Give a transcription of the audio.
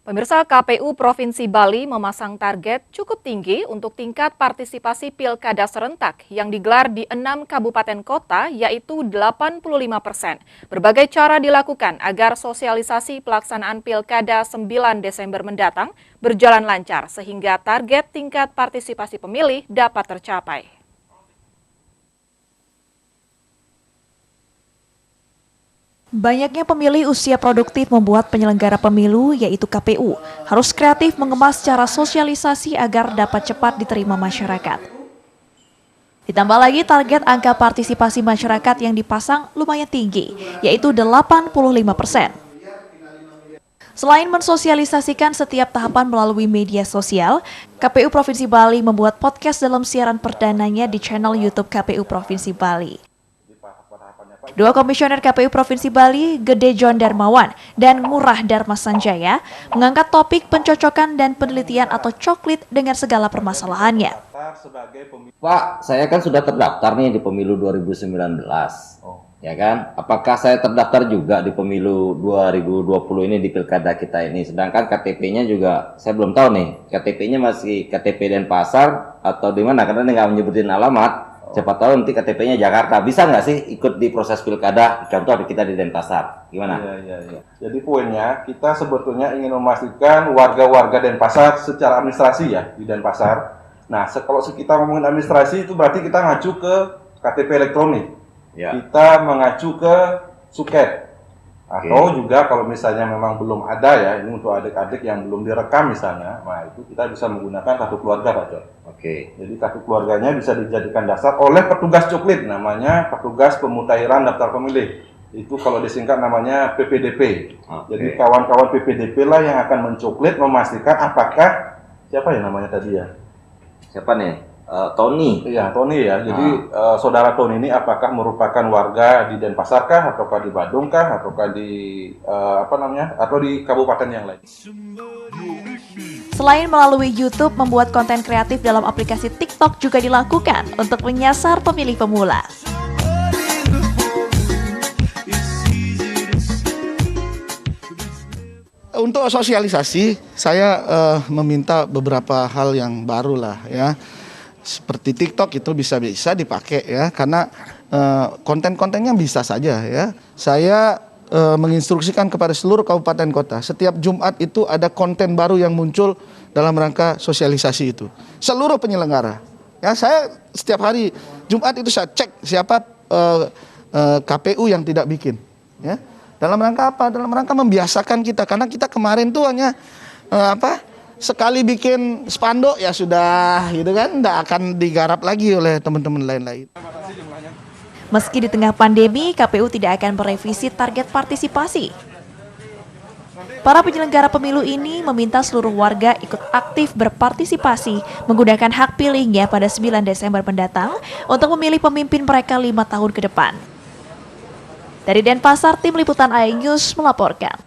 Pemirsa, KPU Provinsi Bali memasang target cukup tinggi untuk tingkat partisipasi pilkada serentak yang digelar di 6 kabupaten kota, yaitu 85%. Berbagai cara dilakukan agar sosialisasi pelaksanaan pilkada 9 Desember mendatang berjalan lancar sehingga target tingkat partisipasi pemilih dapat tercapai. Banyaknya pemilih usia produktif membuat penyelenggara pemilu, yaitu KPU, harus kreatif mengemas cara sosialisasi agar dapat cepat diterima masyarakat. Ditambah lagi target angka partisipasi masyarakat yang dipasang lumayan tinggi, yaitu 85%. Selain mensosialisasikan setiap tahapan melalui media sosial, KPU Provinsi Bali membuat podcast dalam siaran perdananya di channel YouTube KPU Provinsi Bali. Dua komisioner KPU Provinsi Bali, Gede John Darmawan dan Ngurah Dharma Sanjaya, mengangkat topik pencocokan dan penelitian atau coklit dengan segala permasalahannya. Pak, saya kan sudah terdaftar nih di pemilu 2019, ya kan? Apakah saya terdaftar juga di pemilu 2020 ini di pilkada kita ini? Sedangkan KTP-nya juga saya belum tahu nih, KTP-nya masih KTP Denpasar atau di mana? Karena nggak menyebutin alamat. Siapa tahu nanti KTP-nya Jakarta, bisa nggak sih ikut di proses pilkada? Contoh kita di Denpasar, gimana? Iya. Jadi poinnya kita sebetulnya ingin memastikan warga-warga Denpasar secara administrasi ya di Denpasar. Nah, kalau kita ngomongin administrasi itu berarti kita ngacu ke KTP elektronik, kita mengacu ke suket, atau juga kalau misalnya memang belum ada ya, ini untuk adik-adik yang belum direkam misalnya, nah itu kita bisa menggunakan kartu keluarga Pak John. Jadi kartu keluarganya bisa dijadikan dasar oleh petugas coklit, namanya petugas pemutahiran daftar pemilih. Itu kalau disingkat namanya PPDP. Jadi kawan-kawan PPDP lah yang akan mencoklit, memastikan apakah, siapa ya namanya tadi ya? Siapa nih? Tony. Iya, Tony ya. Jadi saudara Tony ini apakah merupakan warga di Denpasar kah, ataukah di Badung kah, ataukah di atau di kabupaten yang lain. Selain melalui YouTube, membuat konten kreatif dalam aplikasi TikTok juga dilakukan untuk menyasar pemilih pemula. Untuk sosialisasi, saya meminta beberapa hal yang baru lah ya. Seperti TikTok itu bisa dipakai ya, karena konten-kontennya bisa saja ya. Saya menginstruksikan kepada seluruh kabupaten kota, setiap Jumat itu ada konten baru yang muncul dalam rangka sosialisasi itu. Seluruh penyelenggara. Ya, saya setiap hari Jumat itu saya cek siapa KPU yang tidak bikin. Ya. Dalam rangka apa? Dalam rangka membiasakan kita, karena kita kemarin tuh hanya sekali bikin spanduk ya sudah, gitu kan, tidak akan digarap lagi oleh teman-teman lain-lain. Meski di tengah pandemi, KPU tidak akan merevisi target partisipasi. Para penyelenggara pemilu ini meminta seluruh warga ikut aktif berpartisipasi menggunakan hak pilihnya pada 9 Desember mendatang untuk memilih pemimpin mereka 5 tahun ke depan. Dari Denpasar, tim liputan iNews melaporkan.